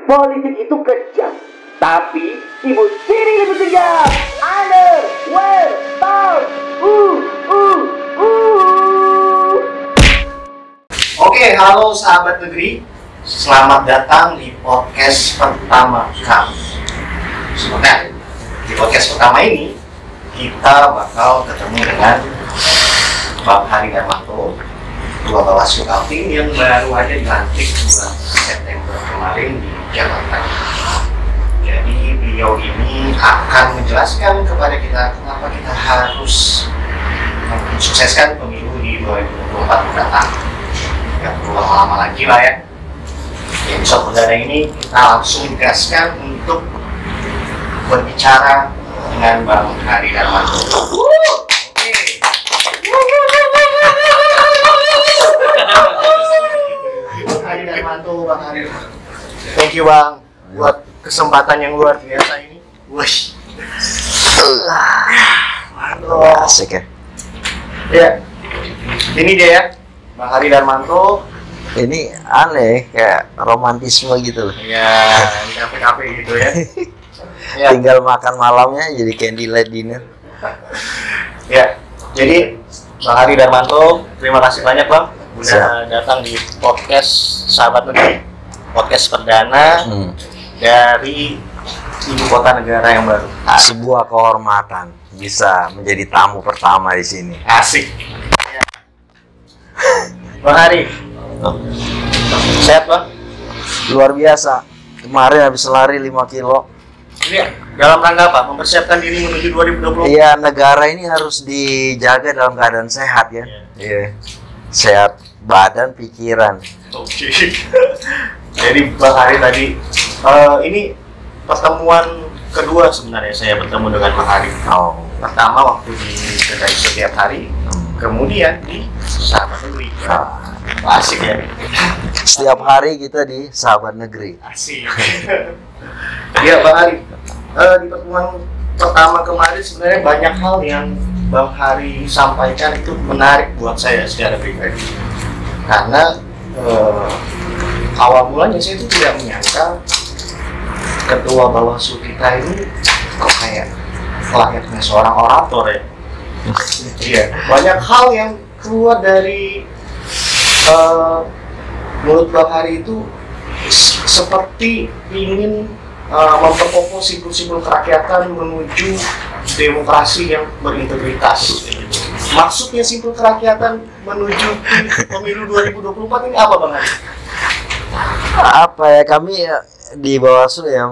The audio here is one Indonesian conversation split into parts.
Politik itu kejam, tapi Ibu Siri lebih kejam. Underwear Talk. Oke, halo sahabat negeri. Selamat datang di podcast pertama kami. Nah, di podcast pertama ini kita bakal ketemu dengan Bang Hari Darmanto, Ketua Bawaslu Kaltim yang baru aja dilantik bulan September kemarin di Jakarta. Jadi beliau ini akan menjelaskan kepada kita kenapa kita harus mensukseskan pemilu di 2024 mendatang. Gak perlu lama-lama lagi lah ya. Di episode perdana ini kita langsung digaskan untuk berbicara dengan Bang Hari Darmanto. Hari Darmanto, Bang Hari. Thank you Bang buat kesempatan yang luar biasa ini. Wih. Asik ya. Ya. Ini dia ya. Bang Hari Darmanto. Ini aneh, kayak romantisme gitu loh. Ya, di kafe-kafe gitu ya. Ya. Tinggal makan malamnya jadi candlelight dinner. Ya. Jadi Bang Hari Darmanto, terima kasih banyak Bang udah datang di podcast Sahabat Negeri, podcast perdana dari ibu kota negara yang baru. Sebuah kehormatan bisa menjadi tamu pertama di sini. Asik. Ya. Bang Hari, sehat Bang? Luar biasa. Kemarin habis lari 5 kilo. Ini dalam rangka apa? Mempersiapkan diri menuju 2020. Iya, negara ini harus dijaga dalam keadaan sehat ya. Iya. Sehat badan, pikiran. Oke. Jadi Bang Hari tadi, ini pertemuan kedua sebenarnya saya bertemu dengan Bang Hari. Oh. Pertama waktu di kedai setiap hari, kemudian di Sahabat Negeri. Asik ya. Setiap hari kita di Sahabat Negeri. Asik. Iya Bang Hari, di pertemuan pertama kemarin sebenarnya banyak hal yang Bang Hari sampaikan itu menarik buat saya secara pribadi. Karena awal mulanya saya itu tidak menyangka Ketua Bawaslu kita ini kok kayak layaknya seorang orator ya. Iya, banyak hal yang keluar dari mulut Bang Hari itu seperti ingin memperkokoh simbol-simbol kerakyatan menuju demokrasi yang berintegritas. Maksudnya simbol kerakyatan menuju pemilu 2024 ini apa Bang Hari? Apa ya, kami di Bawaslu ya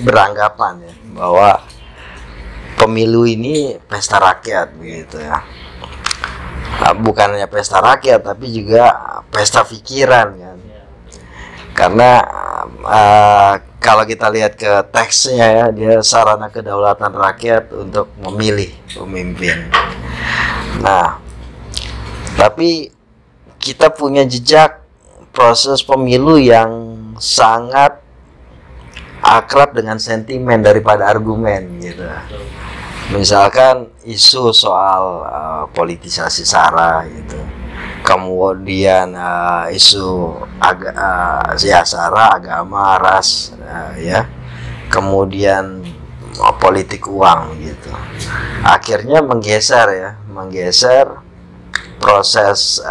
beranggapan ya bahwa pemilu ini pesta rakyat begitu ya. Bukan hanya pesta rakyat tapi juga pesta pikiran kan. Karena kalau kita lihat ke teksnya ya, dia sarana kedaulatan rakyat untuk memilih pemimpin. Nah, tapi kita punya jejak proses pemilu yang sangat akrab dengan sentimen daripada argumen gitu. Misalkan isu soal politisasi SARA gitu. Kemudian isu SARA, agama, ras, ya. Kemudian politik uang gitu. Akhirnya menggeser proses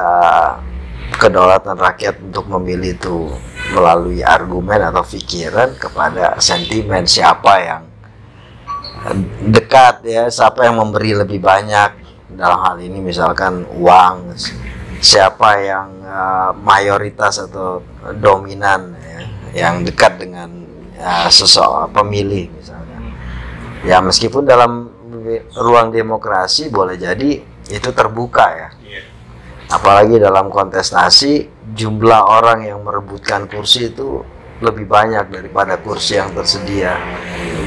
kedaulatan rakyat untuk memilih itu melalui argumen atau pikiran kepada sentimen, siapa yang dekat ya, siapa yang memberi lebih banyak, dalam hal ini misalkan uang, siapa yang mayoritas atau dominan ya, yang dekat dengan seseorang pemilih misalkan. Ya meskipun dalam ruang demokrasi boleh jadi itu terbuka ya. Apalagi dalam kontestasi jumlah orang yang merebutkan kursi itu lebih banyak daripada kursi yang tersedia.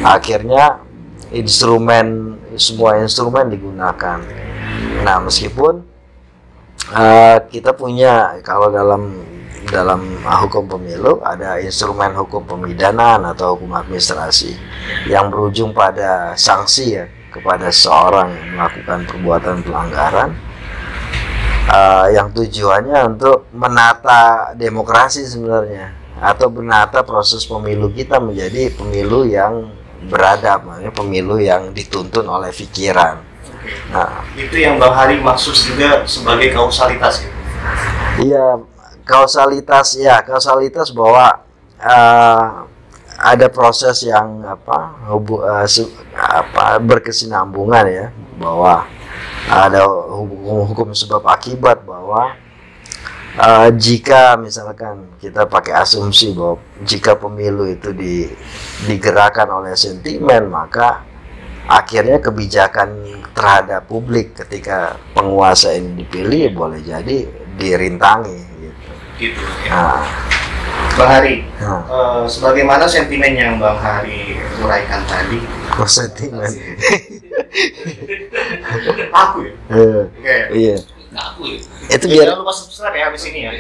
Akhirnya semua instrumen digunakan. Nah meskipun kita punya, kalau dalam hukum pemilu ada instrumen hukum pemidanaan atau hukum administrasi yang berujung pada sanksi ya kepada seorang yang melakukan perbuatan pelanggaran, yang tujuannya untuk menata demokrasi sebenarnya. atau menata proses pemilu kita menjadi pemilu yang beradab, maksudnya pemilu yang dituntun oleh pikiran. Nah, itu yang Bang Hari maksud juga sebagai kausalitas ya? Iya, kausalitas bahwa ada proses yang berkesinambungan ya, bahwa ada hukum sebab akibat, bahwa jika misalkan kita pakai asumsi bahwa jika pemilu itu digerakkan oleh sentimen, maka akhirnya kebijakan terhadap publik ketika penguasa ini dipilih boleh jadi dirintangi gitu ya. Bang Hari, sebagaimana sentimen yang Bang Hari uraikan tadi. Sentimen. Aku ya? Iya. Aku ya? Itu biar jangan lupa subscribe ya habis ini ya.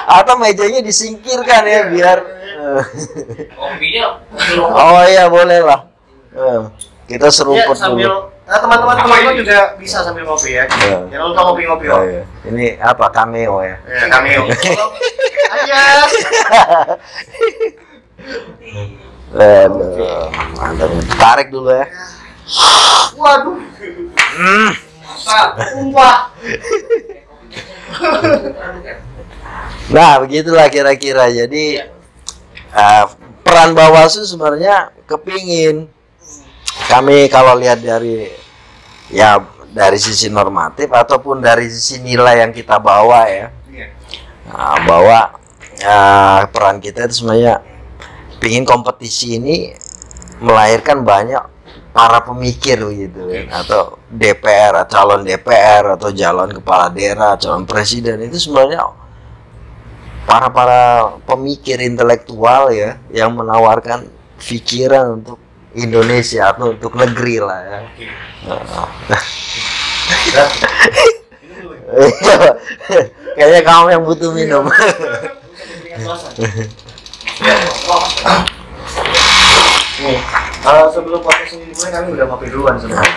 Atau mejanya disingkirkan ya biar kopinya. Oh iya, boleh lah. Kita seruput dulu. Teman-teman juga bisa sambil ngopi ya. Jangan lupa ngopi-ngopi. Iya. Ini apa, cameo ya? Iya, cameo. Aja. Mantap. Tarik dulu ya. Waduh. Sumpah. Nah, begitulah kira-kira. Jadi peran Bawaslu sebenarnya kepingin kami kalau lihat dari sisi normatif ataupun dari sisi nilai yang kita bawa ya, bahwa peran kita itu sebenarnya pingin kompetisi ini melahirkan banyak para pemikir gitu kan, atau DPR, calon DPR atau calon kepala daerah, calon presiden, itu sebenarnya para pemikir intelektual ya, yang menawarkan pikiran untuk Indonesia atau untuk negeri lah ya. Kayaknya kamu yang butuh minum. Sebelum podcast ini dimulai kami udah ngopi duluan sebenarnya.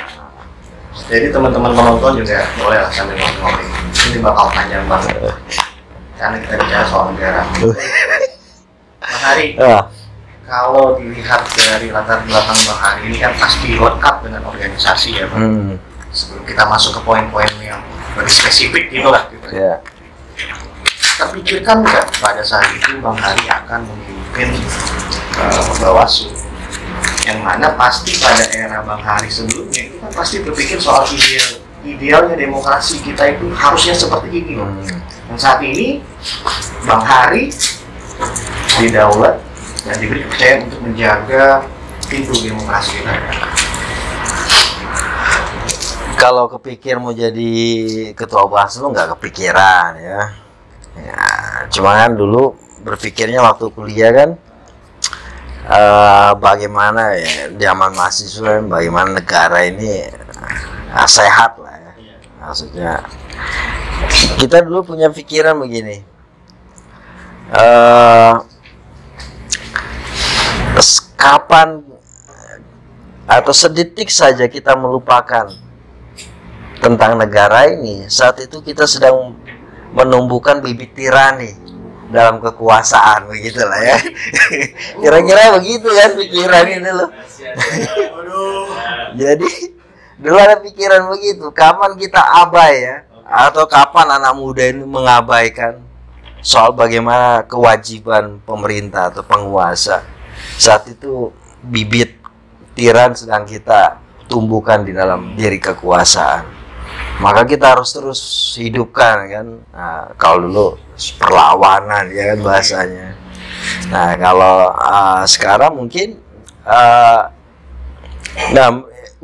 Jadi teman-teman penonton juga boleh lah sambil ngopi. Ini bakal panjang banget karena kita bicara soal negara. Mas Hari, kalau dilihat dari latar belakang Bang Hari ini kan pasti lengkap dengan organisasi ya Bang. Sebelum kita masuk ke poin-poin yang lebih spesifik gitu lah gitu. Yeah. Terpikirkan nggak pada saat itu Bang Hari akan memimpin Bawaslu, yang mana pasti pada era Bang Hari sebelumnya itu kan pasti berpikir soal idealnya demokrasi kita itu harusnya seperti ini loh. Dan saat ini Bang Hari didaulat dan diberi kepercayaan untuk menjaga pintu demokrasi kita. Kalau kepikir mau jadi ketua Bawaslu nggak kepikiran ya. Cuma kan dulu berpikirnya waktu kuliah kan, bagaimana ya zaman mahasiswa, bagaimana negara ini sehat lah ya. Maksudnya kita dulu punya pikiran begini, kapan atau sedetik saja kita melupakan tentang negara ini, saat itu kita sedang menumbuhkan bibit tirani dalam kekuasaan, begitulah ya. Kira-kira begitu kan pikiran ini loh. Jadi dulu ada pikiran begitu, kapan kita abai ya, atau kapan anak muda ini mengabaikan soal bagaimana kewajiban pemerintah atau penguasa. Saat itu bibit tiran sedang kita tumbuhkan di dalam diri kekuasaan, maka kita harus terus hidupkan kan. Nah, kalau dulu perlawanan ya kan bahasanya. Nah, kalau sekarang mungkin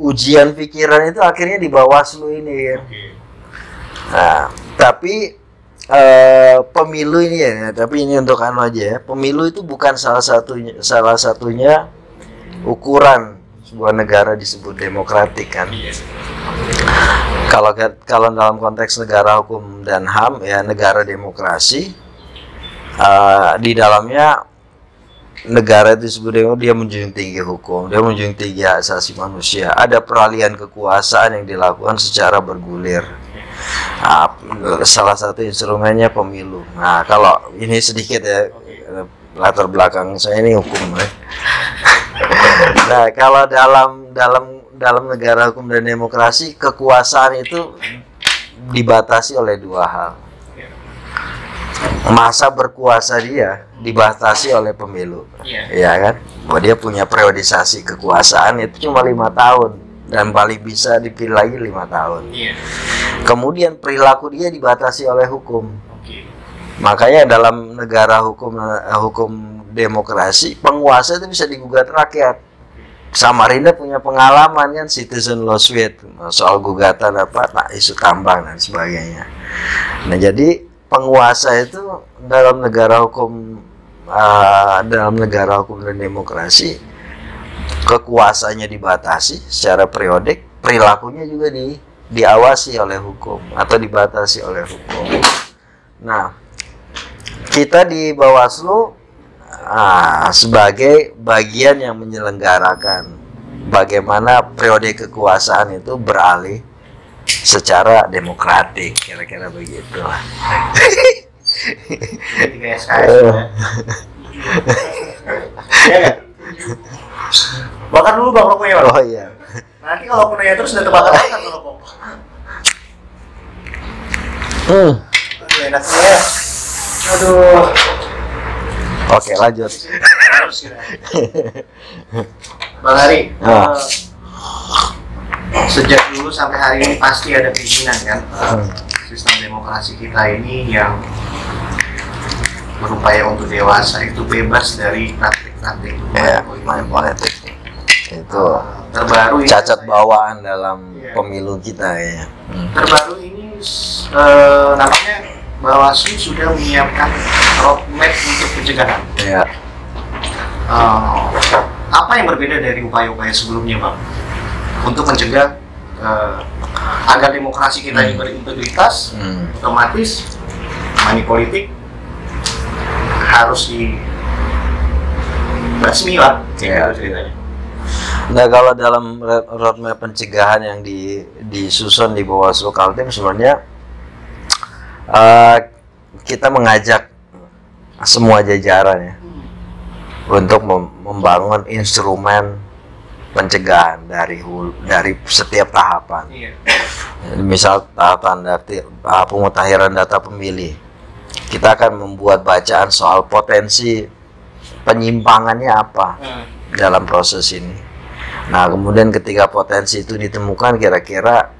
ujian pikiran itu akhirnya di Bawaslu ini kan. Nah, tapi pemilu ini ya, tapi ini untuk anu aja ya. Pemilu itu bukan salah satunya ukuran sebuah negara disebut demokratik kan. Kalau dalam konteks negara hukum dan HAM ya, negara demokrasi, di dalamnya negara itu disebut dia menjunjung tinggi hukum, dia menjunjung tinggi hak asasi manusia, ada peralihan kekuasaan yang dilakukan secara bergulir. Salah satu instrumennya pemilu. Nah, kalau ini sedikit ya, latar belakang saya ini hukum ya. Nah, kalau dalam negara hukum dan demokrasi, kekuasaan itu dibatasi oleh dua hal. Masa berkuasa dia dibatasi oleh pemilu, ya kan? Bahwa dia punya periodisasi kekuasaan itu cuma 5 tahun dan paling bisa dipilih lagi 5 tahun. Kemudian perilaku dia dibatasi oleh hukum. Makanya dalam negara hukum demokrasi, penguasa itu bisa digugat rakyat. Samarinda punya pengalaman kan, citizen lawsuit soal gugatan isu tambang dan sebagainya. Nah, jadi penguasa itu dalam negara hukum dan demokrasi, kekuasaannya dibatasi secara periodik, perilakunya juga diawasi oleh hukum atau dibatasi oleh hukum. Nah, kita di Bawaslu sebagai bagian yang menyelenggarakan bagaimana periode kekuasaan itu beralih secara demokratik, kira-kira begitu. Bakar dulu Bang rokoknya, Bang. Oh iya. Nanti kalau aku nanya terus udah terbakar-bakar tuh rokok. Aduh, enaknya ya. Aduh. Oke, lanjut. Bang Hari, sejak dulu sampai hari ini pasti ada keinginan kan, sistem demokrasi kita ini yang berupaya untuk dewasa itu bebas dari praktik-praktik politik. Itu terbaru ini cacat bawaan dalam pemilu kita ya. Terbaru ini nampaknya Bawaslu sudah menyiapkan roadmap untuk pencegahan. Ya. Apa yang berbeda dari upaya-upaya sebelumnya, Bang, untuk mencegah agar demokrasi kita ini berintegritas? Otomatis money politik harus dibasmi lah, gitu ceritanya. Nah, kalau dalam roadmap pencegahan yang disusun di Bawaslu Kaltim, sebenarnya kita mengajak semua jajaran ya untuk membangun instrumen pencegahan dari setiap tahapan. Misal tahapan pemutahiran data pemilih, kita akan membuat bacaan soal potensi penyimpangannya apa dalam proses ini. Nah, kemudian ketika potensi itu ditemukan, kira-kira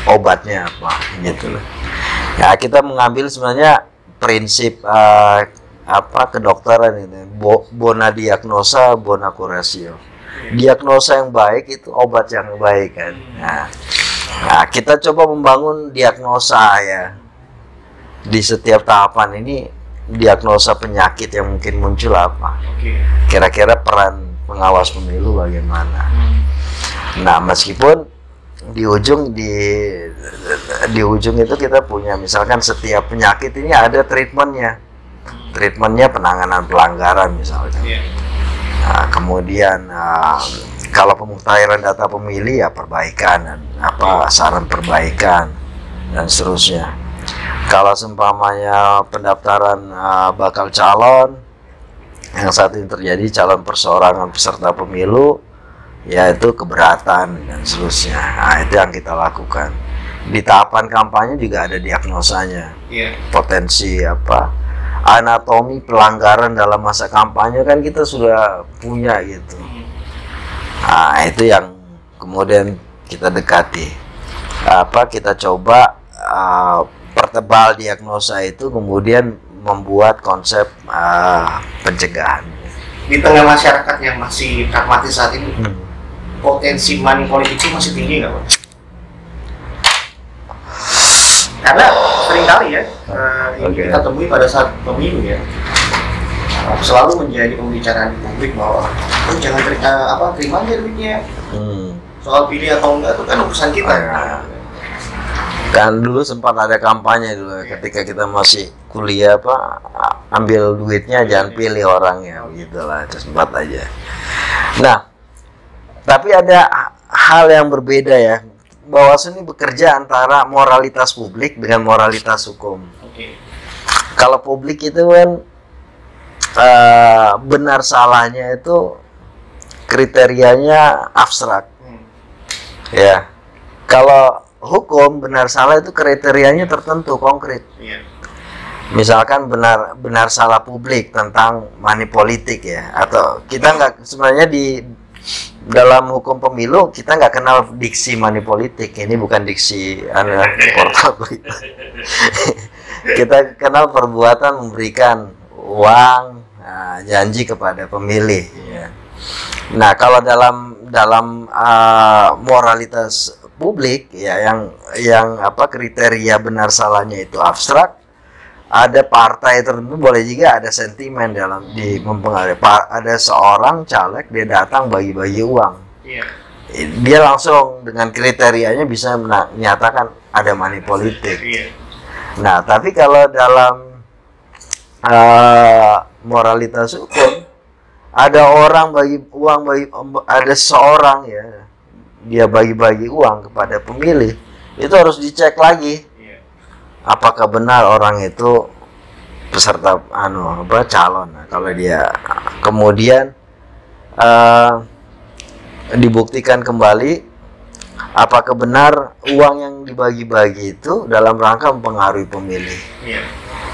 obatnya apa, gitu loh. Ya, kita mengambil sebenarnya prinsip kedokteran ini, bona diagnosa, bona curatio. Diagnosa yang baik itu obat yang baik kan. Nah, kita coba membangun diagnosa ya. Di setiap tahapan ini, diagnosa penyakit yang mungkin muncul apa. Kira-kira peran pengawas pemilu bagaimana. Nah, meskipun di ujung itu kita punya, misalkan setiap penyakit ini ada treatmentnya penanganan pelanggaran misalkan. Nah, kemudian kalau pemutahiran data pemilih ya perbaikan, saran perbaikan dan seterusnya. Kalau seumpamanya pendaftaran bakal calon yang saat ini terjadi, calon perseorangan peserta pemilu, yaitu keberatan dan seterusnya. Nah, itu yang kita lakukan. Di tahapan kampanye juga ada diagnosanya. Potensi anatomi pelanggaran dalam masa kampanye kan kita sudah punya gitu. Nah, itu yang kemudian kita dekati. Kita coba pertebal diagnosa itu, kemudian membuat konsep pencegahan. Di tengah masyarakat yang masih pragmatis saat ini, potensi money politik itu masih tinggi nggak, Pak? Karena seringkali ya, ini kita temui pada saat pemilu ya, selalu menjadi pembicaraan di publik bahwa jangan terima aja duitnya. Soal pilih atau enggak itu kan urusan kita. Kan dulu sempat ada kampanye dulu ketika kita masih kuliah, ambil duitnya jangan pilih orangnya, gitulah, itu sempat aja. Nah, tapi ada hal yang berbeda ya. Bawaslu ini bekerja antara moralitas publik dengan moralitas hukum. Oke. Kalau publik itu kan benar salahnya itu kriterianya abstrak. Ya. Kalau hukum benar salah itu kriterianya tertentu, konkret. Iya. Misalkan benar salah publik tentang money politik ya, atau kita nggak, sebenarnya di dalam hukum pemilu kita nggak kenal diksi money politik. Ini bukan diksi portal kita kenal perbuatan memberikan uang, janji kepada pemilih ya. Nah, kalau dalam moralitas publik ya, yang kriteria benar salahnya itu abstrak, ada partai tertentu, boleh juga ada sentimen dalam di mempengaruhi. Ada seorang caleg, dia datang bagi-bagi uang. Iya. Dia langsung dengan kriterianya bisa menyatakan ada money politik. Iya. Nah, tapi kalau dalam moralitas hukum, ada orang ada seorang ya, dia bagi-bagi uang kepada pemilih, itu harus dicek lagi. Apakah benar orang itu peserta calon. Nah, kalau dia kemudian dibuktikan kembali apakah benar uang yang dibagi-bagi itu dalam rangka mempengaruhi pemilih.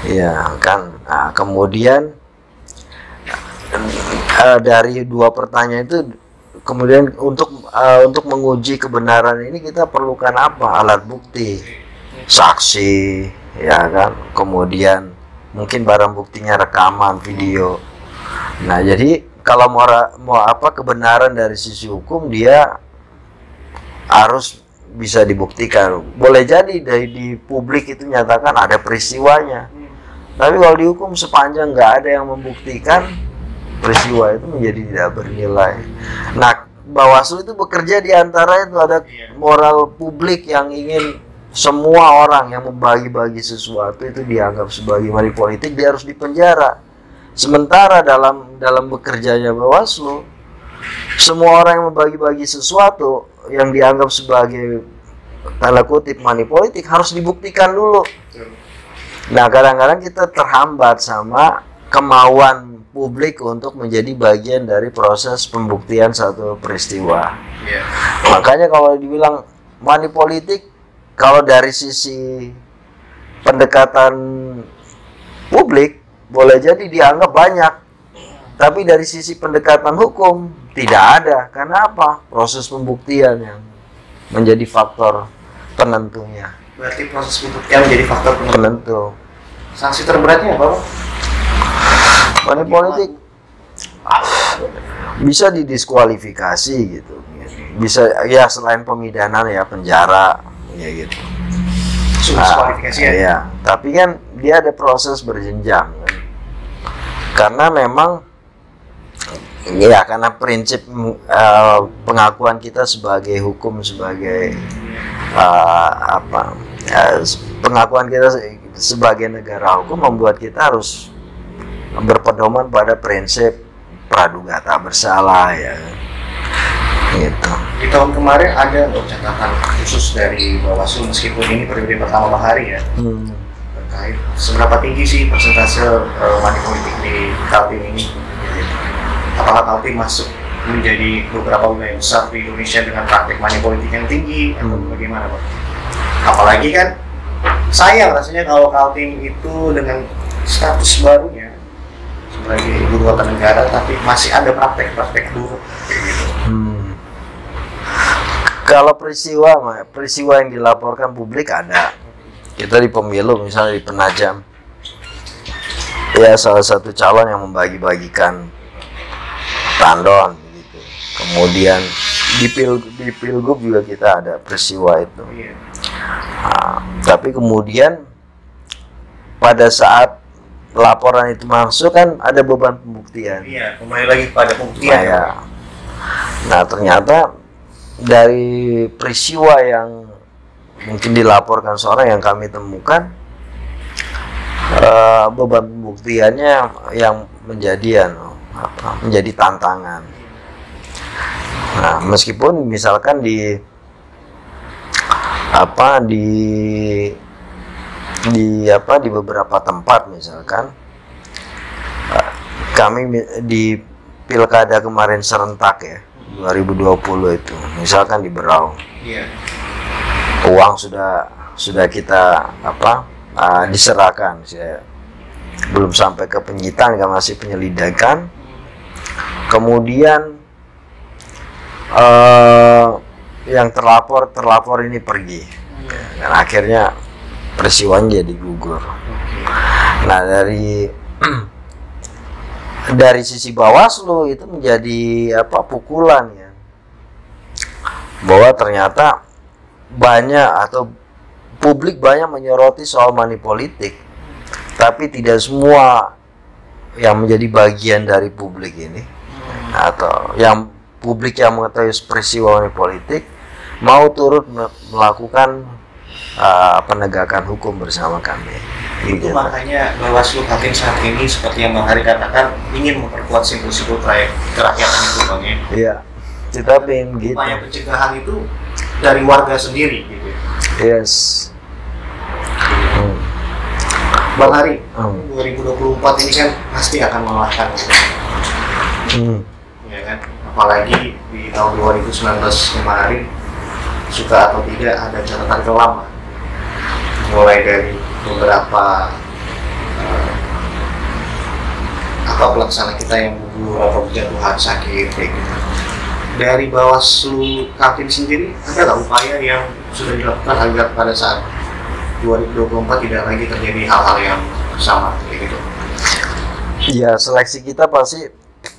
Iya kan. Nah, kemudian dari dua pertanyaan itu, kemudian untuk menguji kebenaran ini kita perlukan apa? Alat bukti, saksi, ya kan, kemudian mungkin barang buktinya rekaman video. Nah, jadi kalau mau kebenaran dari sisi hukum, dia harus bisa dibuktikan. Boleh jadi di publik itu nyatakan ada peristiwanya, tapi kalau di hukum sepanjang nggak ada yang membuktikan, peristiwa itu menjadi tidak bernilai. Nah, Bawaslu itu bekerja di antara itu, ada moral publik yang ingin semua orang yang membagi-bagi sesuatu itu dianggap sebagai money politik, dia harus dipenjara. Sementara dalam bekerjanya Bawaslu, semua orang yang membagi-bagi sesuatu yang dianggap sebagai tanda kutip money politik harus dibuktikan dulu. Nah, kadang-kadang kita terhambat sama kemauan publik untuk menjadi bagian dari proses pembuktian satu peristiwa. Makanya kalau dibilang money politik, kalau dari sisi pendekatan publik boleh jadi dianggap banyak, tapi dari sisi pendekatan hukum tidak ada. Karena apa? Proses pembuktian yang menjadi faktor penentunya. Berarti proses pembuktian menjadi faktor penentu. Sanksi terberatnya apa? Money politik bisa didiskualifikasi gitu. Bisa ya, selain pemidanan ya penjara. Ya gitu. Kualifikasi ya. Tapi kan dia ada proses berjenjang kan? Karena memang ya, karena prinsip pengakuan kita sebagai hukum, sebagai pengakuan kita sebagai negara hukum membuat kita harus berpedoman pada prinsip praduga tak bersalah ya. Gitu. Di tahun kemarin ada catatan khusus dari Bawaslu, meskipun ini periode pertama Pak Hari ya, terkait seberapa tinggi sih persentase money politik di Kaltim ini? Apakah Kaltim masuk menjadi beberapa wilayah besar di Indonesia dengan praktik money politik yang tinggi, atau bagaimana Pak? Apalagi kan sayang rasanya kalau Kaltim itu dengan status barunya sebagai ibu kota negara, tapi masih ada praktek-praktek buruk gitu. Kalau peristiwa yang dilaporkan publik ada. Kita di pemilu misalnya di Penajam, ya salah satu calon yang membagi-bagikan tandon gitu. Kemudian di Pilgub juga kita ada peristiwa itu. Nah, tapi kemudian pada saat laporan itu masuk kan ada beban pembuktian. Iya, kembali lagi pada pembuktian. Nah, ternyata dari peristiwa yang mungkin dilaporkan seorang yang kami temukan, beban pembuktiannya yang menjadi tantangan. Nah, meskipun misalkan di di beberapa tempat, misalkan kami di pilkada kemarin serentak ya 2020 itu, misalkan di Berau, uang sudah kita diserahkan, belum sampai ke penyitaan, kan masih penyelidikan. Kemudian yang terlapor ini pergi, dan akhirnya peristiwanya jadi gugur. Nah, dari sisi Bawaslu itu menjadi pukulan ya, bahwa ternyata banyak atau publik banyak menyoroti soal money politik, tapi tidak semua yang menjadi bagian dari publik ini atau yang publik yang mengetahui peristiwa money politik mau turut melakukan penegakan hukum bersama kami. Itu makanya Bawaslu Kaltim saat ini seperti yang Bang Hari katakan ingin memperkuat simpul-simpul kerakyatan itu, Bang ya. Iya, kita pengen gitu. Upaya pencegahan itu dari warga sendiri gitu. Yes. Bang Hari, 2024 ini kan pasti akan mengalahkan. Ya kan? Apalagi di tahun 2019 kemarin, suka atau tidak ada catatan kelam, mulai dari beberapa pelaksana kita yang gugur atau berjatuhan sakit kayak gitu. Dari Bawaslu Kaltim sendiri, ada nggak upaya yang sudah dilakukan agar pada saat 2024 tidak lagi terjadi hal-hal yang sama kayak gitu? Ya, seleksi kita pasti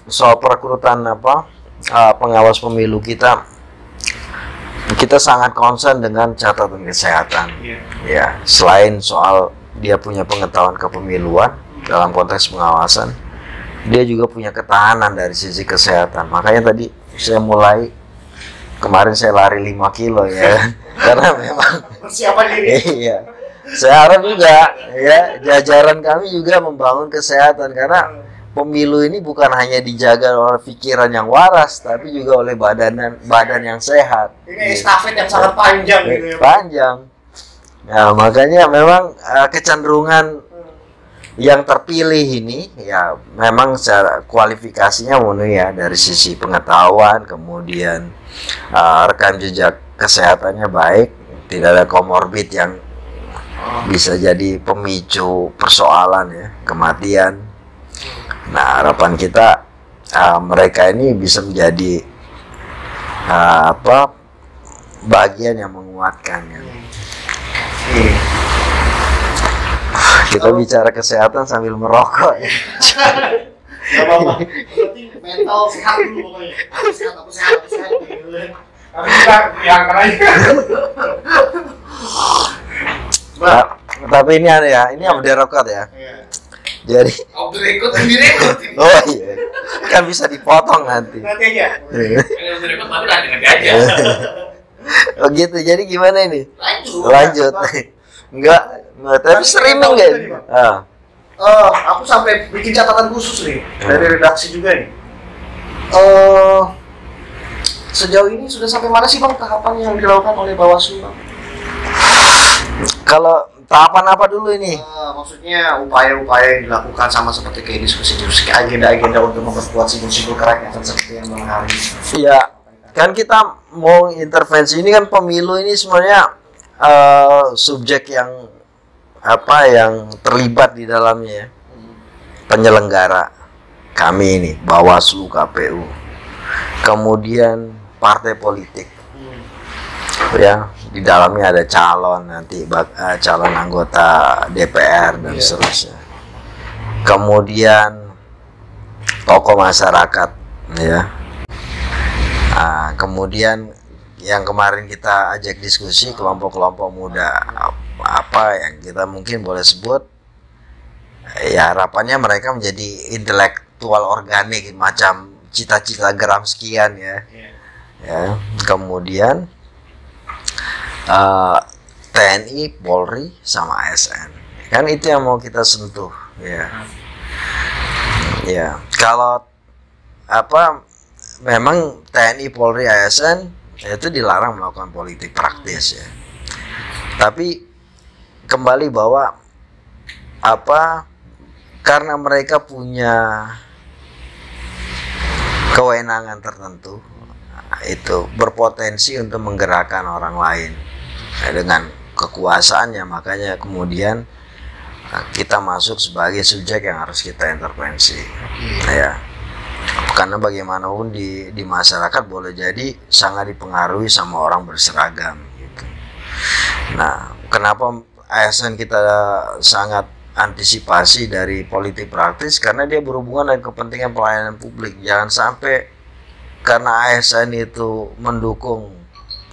soal perekrutan pengawas pemilu kita sangat concern dengan catatan kesehatan. Ya, selain soal dia punya pengetahuan kepemiluan dalam konteks pengawasan, dia juga punya ketahanan dari sisi kesehatan. Makanya tadi kemarin saya lari 5 kilo ya, karena memang persiapan diri. Iya. Saya harap juga ya jajaran kami juga membangun kesehatan, karena pemilu ini bukan hanya dijaga oleh pikiran yang waras, tapi juga oleh badan yang sehat. Ini estafet yang sangat panjang gitu ya. Panjang. Ya, makanya memang kecenderungan yang terpilih ini ya memang secara kualifikasinya memenuhi ya, dari sisi pengetahuan, kemudian rekam jejak kesehatannya baik, tidak ada komorbid yang bisa jadi pemicu persoalan ya, kematian. Nah, harapan kita mereka ini bisa menjadi bagian yang menguatkan ya. Kita bicara kesehatan sambil merokok ya. Gak apa-apa. Penting mental sehat dulu pokoknya. Sehat gitu. Tapi kita diangkat aja. Tapi ini ada ya, ini off the record ya. Jadi off the record direkod. Oh iya. Kan bisa dipotong nanti. Nanti aja. Off the record nanti aja. Oh gitu. Jadi gimana ini? Lanjut. Enggak, tapi streaming enggak ini? Aku sampai bikin catatan khusus nih dari redaksi juga nih. Sejauh ini sudah sampai mana sih Bang tahapan yang dilakukan oleh Bawaslu, Bang? Kalau tahapan apa dulu ini? Maksudnya upaya-upaya yang dilakukan sama seperti kayak diskusi-diskusi, agenda-agenda untuk memperkuat simbol-simbol kerakyatan seperti yang Bang Hari. Iya, kan kita mau intervensi ini kan pemilu ini sebenarnya subjek yang yang terlibat di dalamnya, penyelenggara kami ini Bawaslu, KPU, kemudian partai politik ya, di dalamnya ada calon nanti calon anggota DPR dan seterusnya, kemudian tokoh masyarakat ya, kemudian yang kemarin kita ajak diskusi kelompok-kelompok muda yang kita mungkin boleh sebut ya, harapannya mereka menjadi intelektual organik macam cita-cita Gramscian ya. Kemudian TNI, Polri sama ASN, kan itu yang mau kita sentuh ya. Kalau memang TNI, Polri, ASN itu dilarang melakukan politik praktis ya. Tapi kembali bahwa karena mereka punya kewenangan tertentu, itu berpotensi untuk menggerakkan orang lain dengan kekuasaannya, makanya kemudian kita masuk sebagai subjek yang harus kita intervensi, ya. Karena bagaimanapun di masyarakat boleh jadi sangat dipengaruhi sama orang berseragam gitu. Nah, kenapa ASN kita sangat antisipasi dari politik praktis, karena dia berhubungan dengan kepentingan pelayanan publik. Jangan sampai karena ASN itu mendukung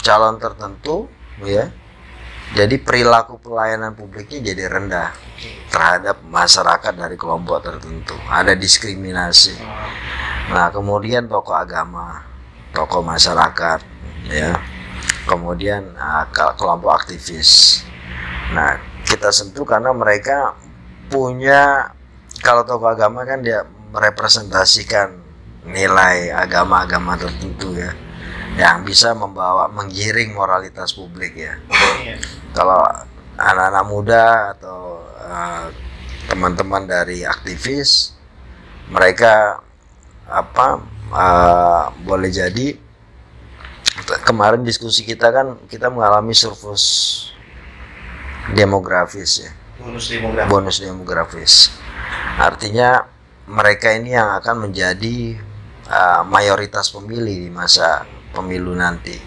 calon tertentu, ya, jadi perilaku pelayanan publiknya jadi rendah terhadap masyarakat dari kelompok tertentu. Ada diskriminasi. Nah, kemudian tokoh agama, tokoh masyarakat, ya, kemudian kelompok aktivis. Nah, kita sentuh karena mereka punya, kalau tokoh agama kan dia merepresentasikan nilai agama-agama tertentu, ya, yang bisa menggiring moralitas publik, ya. Kalau anak-anak muda atau teman-teman dari aktivis, mereka boleh jadi kemarin diskusi kita kan kita mengalami surplus demografis, ya, bonus demografis. Artinya mereka ini yang akan menjadi mayoritas pemilih di masa pemilu nanti.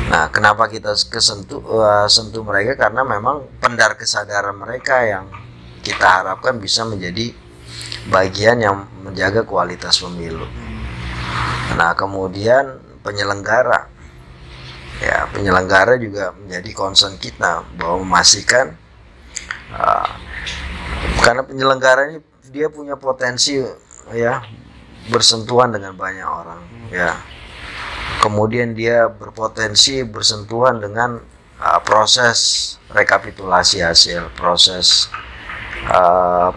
Nah, kenapa kita sentuh mereka? Karena memang pendar kesadaran mereka yang kita harapkan bisa menjadi bagian yang menjaga kualitas pemilu. Nah, kemudian penyelenggara, ya, penyelenggara juga menjadi concern kita bahwa memastikan karena penyelenggara ini dia punya potensi, ya, bersentuhan dengan banyak orang, ya. Kemudian dia berpotensi bersentuhan dengan proses rekapitulasi hasil, proses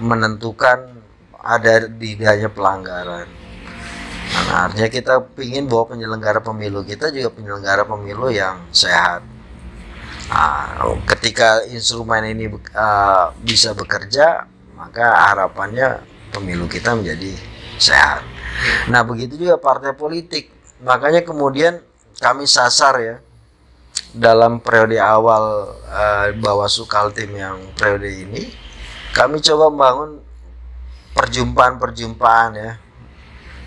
menentukan ada tidaknya pelanggaran. Nah, artinya kita ingin bahwa penyelenggara pemilu kita juga penyelenggara pemilu yang sehat. Ketika instrumen ini bisa bekerja, maka harapannya pemilu kita menjadi sehat. Nah, begitu juga partai politik. Makanya kemudian kami sasar, ya, dalam periode awal Bawaslu Kaltim yang periode ini, kami coba membangun perjumpaan-perjumpaan, ya.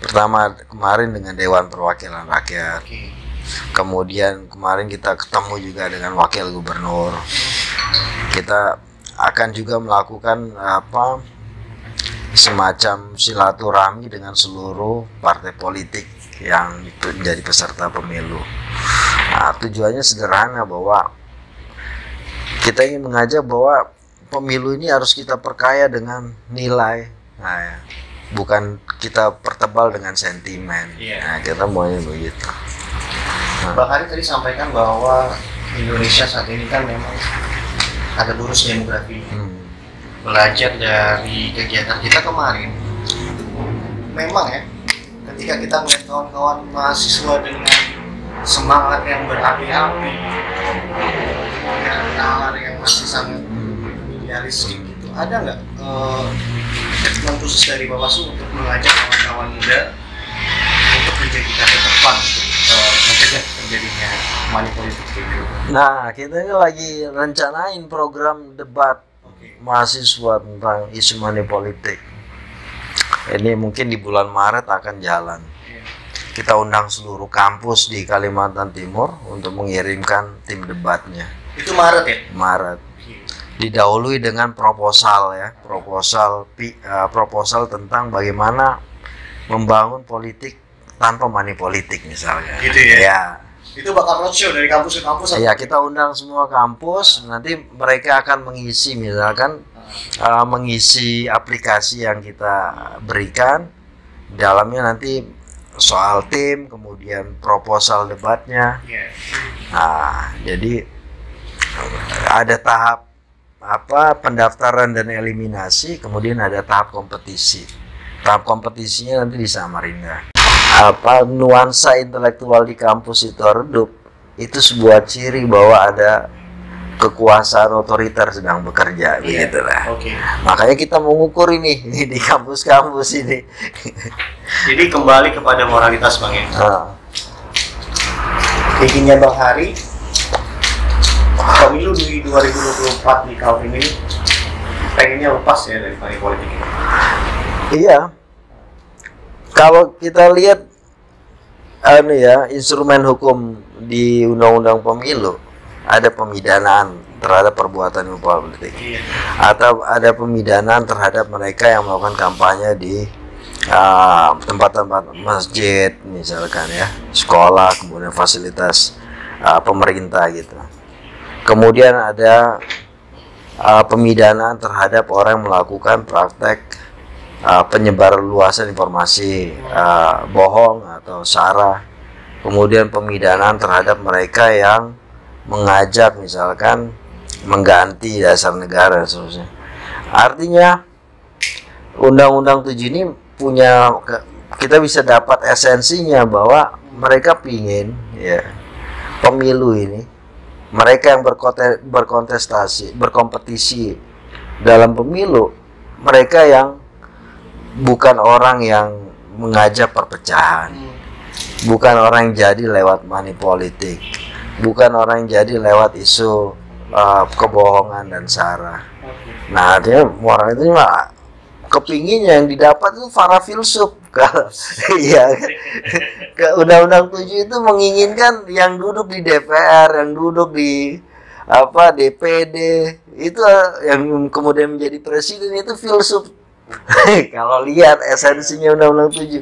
Pertama kemarin dengan Dewan Perwakilan Rakyat. Kemudian kemarin kita ketemu juga dengan Wakil Gubernur. Kita akan juga melakukan semacam silaturahmi dengan seluruh partai politik yang menjadi peserta pemilu. Nah, tujuannya sederhana bahwa kita ingin mengajak bahwa pemilu ini harus kita perkaya dengan nilai, nah, ya, bukan kita pertebal dengan sentimen. Nah, kita maunya begitu. Bang Ari tadi sampaikan bahwa Indonesia saat ini kan memang ada bonus demografi. Belajar dari kegiatan kita kemarin, memang, ya, ketika kita melihat kawan-kawan mahasiswa dengan semangat yang berapi-api, dengan nalar yang masih sangat idealistik gitu, ada nggak komitmen khusus dari Bawaslu untuk mengajak kawan-kawan muda untuk menjadikan tepat untuk mencegah terjadinya money politik gitu? Nah, kita ini lagi rencanain program debat mahasiswa tentang isu money politik. Ini mungkin di bulan Maret akan jalan. Kita undang seluruh kampus di Kalimantan Timur untuk mengirimkan tim debatnya. Itu Maret, ya? Maret. Didahului dengan proposal, ya, proposal tentang bagaimana membangun politik tanpa money politik misalnya. Gitu, ya? Ya. Itu bakal roadshow dari kampus ke kampus? Ya, kita undang semua kampus, nanti mereka akan mengisi, misalkan mengisi aplikasi yang kita berikan. Dalamnya nanti soal tim, kemudian proposal debatnya. Nah, jadi ada tahap pendaftaran dan eliminasi, kemudian ada tahap kompetisi. Tahap kompetisinya nanti di Samarinda. Nuansa intelektual di kampus itu redup, itu sebuah ciri bahwa ada kekuasaan otoriter sedang bekerja, begitulah. Oke. Makanya kita mengukur ini di kampus-kampus ini. Jadi kembali kepada moralitas Bang ya. Inginnya Bang Hari, pemilu di 2024 di tahun ini pengennya lepas ya dari money politik ini. Iya. Kalau kita lihat instrumen hukum di Undang-Undang Pemilu, ada pemidanaan terhadap perbuatan politik, atau ada pemidanaan terhadap mereka yang melakukan kampanye di tempat-tempat masjid misalkan ya, sekolah, kemudian fasilitas pemerintah gitu. Kemudian ada pemidanaan terhadap orang yang melakukan praktek penyebar luasan informasi bohong atau sara. Kemudian pemidanaan terhadap mereka yang mengajak misalkan mengganti dasar negara dan seterusnya. Artinya Undang-Undang 7 ini kita bisa dapat esensinya bahwa mereka pingin ya pemilu ini, mereka yang berkompetisi dalam pemilu, mereka yang bukan orang yang mengajak perpecahan, bukan orang yang jadi lewat money politik, bukan orang yang jadi lewat isu kebohongan dan sara. Nah, artinya orang itu kepinginnya yang didapat itu para filsuf. Iya, ke Undang-Undang 7 itu menginginkan yang duduk di DPR, yang duduk di DPD, itu yang kemudian menjadi presiden itu filsuf. Kalau lihat esensinya Undang-Undang 7.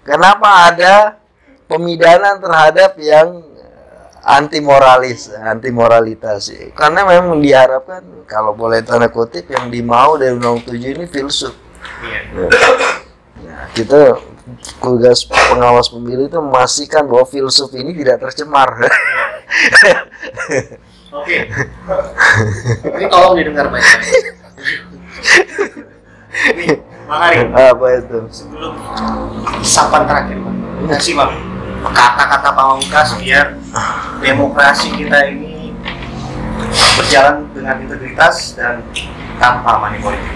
Kenapa ada pemidanaan terhadap yang anti moralitas? Karena memang diharapkan, kalau boleh tanda kutip, yang dimau dari Undang-Undang 7 ini filsuf. Nah, kita tugas pengawas pemilu itu memastikan bahwa filsuf ini tidak tercemar. Oke. Ini tolong didengar baik-baik. Ini Bang Hari. Apa itu? Sebelum sapan terakhir Bang, kasih Bang kata-kata pamungkas biar demokrasi kita ini berjalan dengan integritas dan tanpa money politik.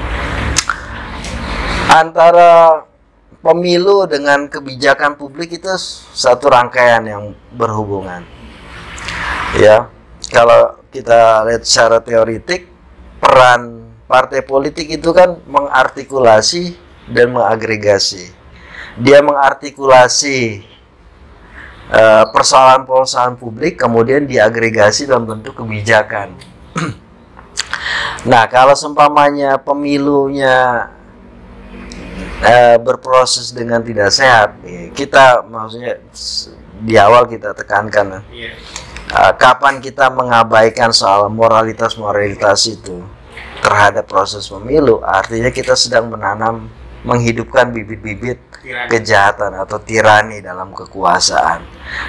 Antara pemilu dengan kebijakan publik itu satu rangkaian yang berhubungan. Ya, kalau kita lihat secara teoritik, peran partai politik itu kan mengartikulasi dan mengagregasi. Dia mengartikulasi persoalan-persoalan publik, kemudian diagregasi dalam bentuk kebijakan. Nah, kalau seumpamanya pemilunya berproses dengan tidak sehat, kita maksudnya di awal kita tekankan, kapan kita mengabaikan soal moralitas itu terhadap proses pemilu, artinya kita sedang menghidupkan bibit-bibit kejahatan atau tirani dalam kekuasaan.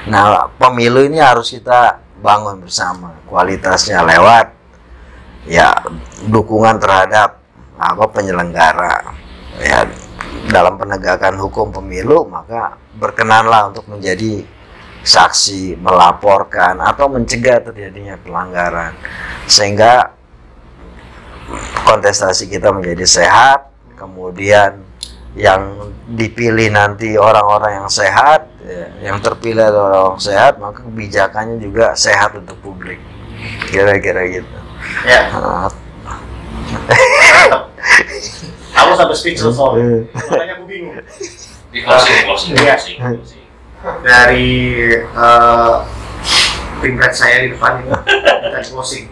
Nah, pemilu ini harus kita bangun bersama, kualitasnya lewat ya dukungan terhadap penyelenggara ya dalam penegakan hukum pemilu, maka berkenanlah untuk menjadi saksi, melaporkan atau mencegah terjadinya pelanggaran, sehingga kontestasi kita menjadi sehat. Kemudian yang dipilih nanti orang-orang yang sehat, yang terpilih adalah orang sehat, maka kebijakannya juga sehat untuk publik, kira-kira gitu ya. Aku sampai speechless soalnya, makanya aku bingung. Di closing. Dari pimret saya di depan ini kita closing.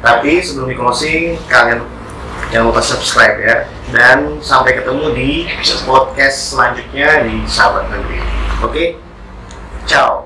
Tapi sebelum di closing, kalian jangan lupa subscribe ya. Dan sampai ketemu di podcast selanjutnya di Sahabat Negeri. Oke? Ciao.